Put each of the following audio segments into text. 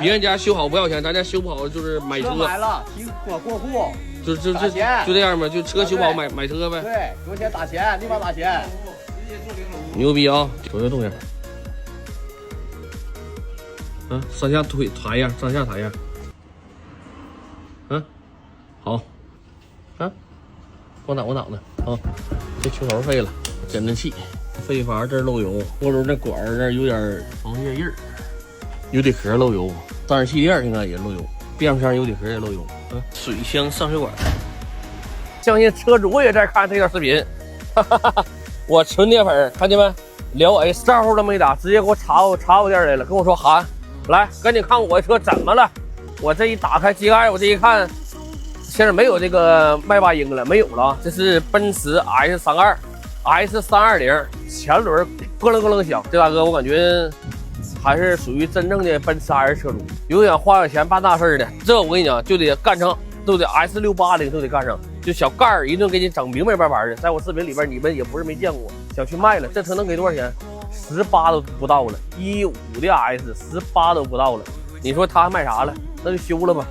别人家修好不要钱，咱家修不好就是买车。买了，提过户，就这样吧，就车修不好买车呗。对，有钱打钱，立马打钱。牛逼啊！瞅这动静。上下腿抬一下，上下抬一下。好。我挡呢啊！这球头废了，减震器。废阀这儿漏油，涡轮这管儿这儿有点防液印儿，油底壳漏油，散热气垫应该也漏油，变速箱油底壳也漏油。水箱上水管。相信车主也在看这条视频，我纯铁粉，看见没？聊哎招呼都没打，直接给我查我店来了，跟我说韩，来赶紧看我的车怎么了？我这一打开机盖，我这一看，现在没有这个迈巴英了，没有了，这是奔驰 S32。S320 前轮咯楞响，这大哥我感觉还是属于真正的奔驰 S 车主，有点花点钱办大事的。这我跟你讲，就得干成，都得 S680都得干上，就小盖儿一顿给你整明明白白的。在我视频里边，你们也不是没见过。想去卖了，这车能给多少钱？18都不到了，15的 S18都不到了。你说他还卖啥了？那就修了吧。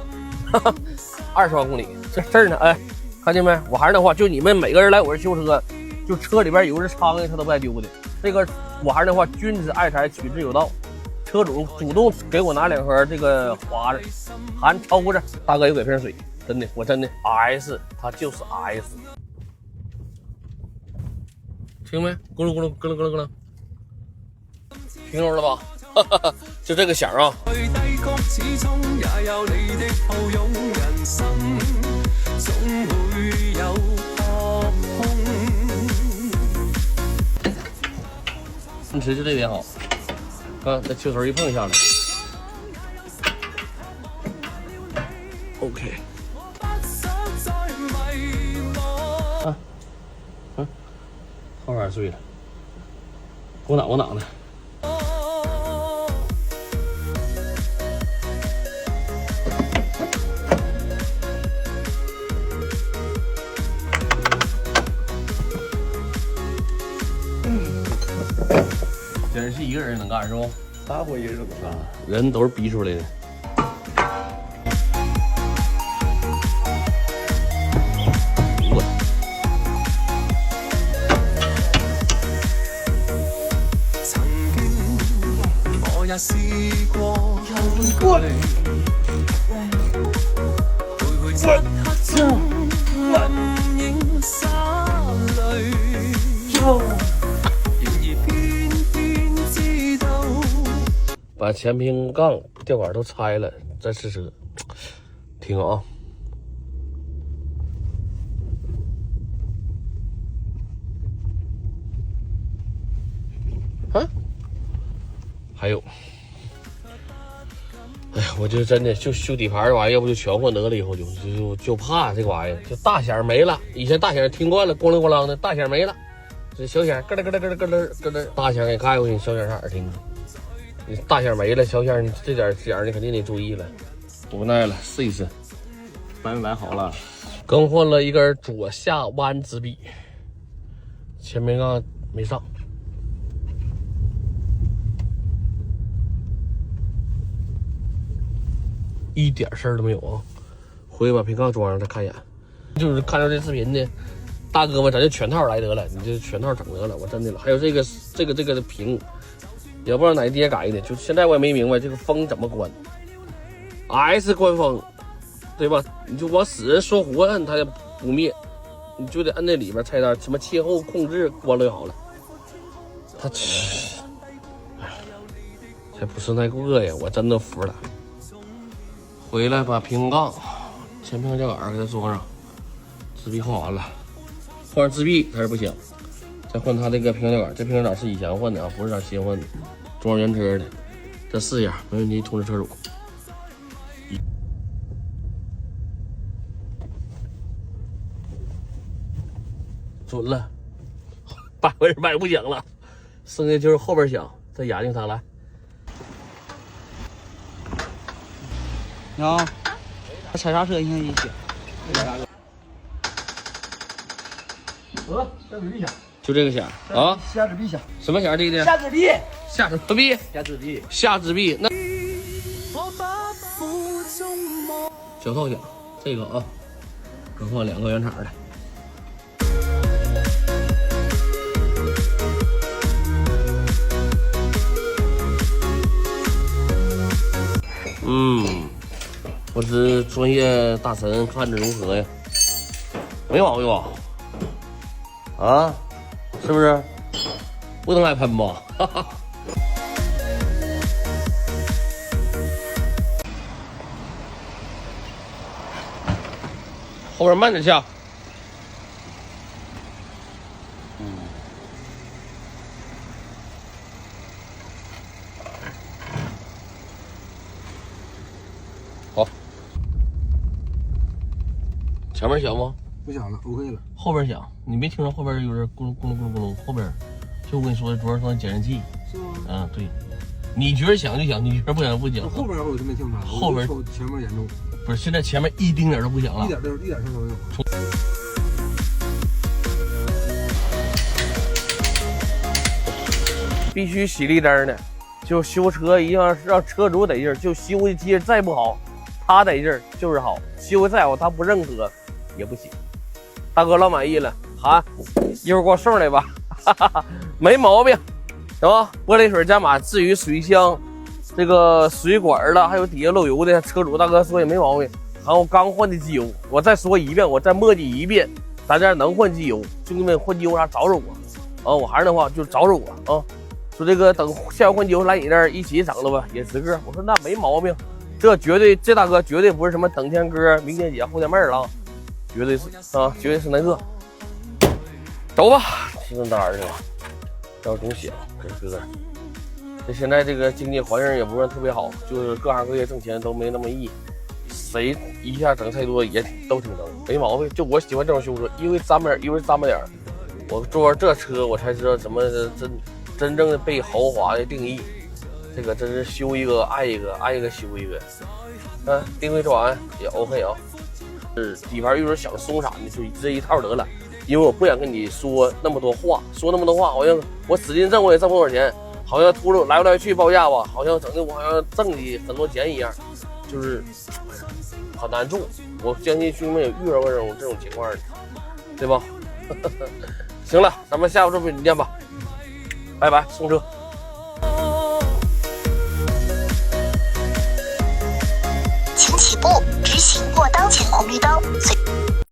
20万公里，这事儿呢？哎，看见没？我还是那话，就你们每个人来我这修车。就车里边有只苍蝇，他都不带丢的。这个我还是那话，君子爱财，取之有道。车主主动给我拿2盒这个花子，还抽着。大哥又给瓶水，真的，我真的 S， 它就是 S。听没？咕噜咕噜咯楞咯楞，听着了吧？就这个响啊！奔驰就这边好，看这球头一碰一下来 ，OK。后边碎了，给我挡的。真是一个人能干是不？啥活一个人能干？人都是逼出来的。曾經我也試過徘徊漆黑中，暗影灑淚。把前平杠、吊管都拆了，再试车，听啊！还有，哎呀，我就真的就修底盘这玩意儿，要不就全换得了，以后就怕这个玩意儿，就大响没了。以前大响听惯了，咣啷咣啷的，大响没了，这小响咯噔咯噔咯噔咯噔咯噔，大响给开过去，小响上耳听。你大响没了，小响你这点响你肯定得注意了。无奈了，试一试。买好了，更换了一根左下弯支臂，前面杠没上。一点事儿都没有啊！回去把平杠装上再看一眼。就是看到这视频的大哥们，咱就全套来得了，你这全套整得了，我真的了。还有这个的屏，也不知道哪爹改的，就现在我也没明白这个风怎么关。S 关风，对吧？你就往死说活摁它也不灭，你就得摁那里边菜单，什么气候控制关了就好了。它才不是那个呀，我真的服了。回来把平杠、前平吊杆给它装上，支臂换完了，换上支臂它是不行，再换它这个平吊杆，这平吊杆是以前换的啊，不是咱新换的，装原车的，再试一下，没问题，通知车主。准了，100%不响了，剩下就是后边响，再研究它来。你好，他踩刹车，你看一起。下指臂响，就这个响啊？下指臂响，什么响？弟弟？下指臂，下什么臂？下指臂，下指臂那。我把小套小，这个啊，更换2个原厂的。我是专业大神，看着如何呀？没毛病吧？啊，是不是？不能挨喷吧？哈哈。后边慢点下。好。前面响吗？不响了，OK 了。后边响，你没听着后边有人咕噜咕噜咕噜咕噜？后边，就我跟你说的，主要是减震器。是吗？嗯，对。你觉得响就响，你觉得不响不响。后边我就没听着，后边前面严重。不是，现在前面一丁点都不响了，一点声都没有。必须洗绿灯的，就修车一定要让车主得劲儿，就修的机再不好，他得劲儿就是好，修的再好他不认可也不行。大哥老满意了，喊一会儿给我送来吧，哈哈哈，没毛病，是吧？玻璃水加码，至于水箱。这个水管了，还有底下漏油的，车主大哥说也没毛病。还有刚换的机油，我再说一遍，我再磨叽一遍，咱这能换机油，兄弟们换机油啥找找我啊！我还是那话，就找找我啊！说这个等下回换机油来你那儿一起整了吧，也值个。我说那没毛病，这绝对这大哥绝对不是什么等天哥、明天姐、后天妹儿了，绝对是啊，绝对是那个。走吧，吃顿单去了，要中小这哥。这现在这个经济环境也不是特别好，就是各行各业挣钱都没那么易，谁一下整太多也都挺能，没毛病。就我喜欢这种修车，因为沾点，我坐这车我才知道怎么真正的被豪华的定义。这个真是修一个爱一个，爱一个修一个。定位转也 OK 啊。是底盘有点想松散的，就直接一套得了，因为我不想跟你说那么多话，好像我使劲挣我也挣不多少钱。好像秃噜来来去报价吧，好像整的我好像挣你很多钱一样，就是很难做。我相信兄弟们有遇到过这种情况的，对吧？行了，咱们下部视频见吧，拜拜，送车。请起步，直行过当前红绿灯。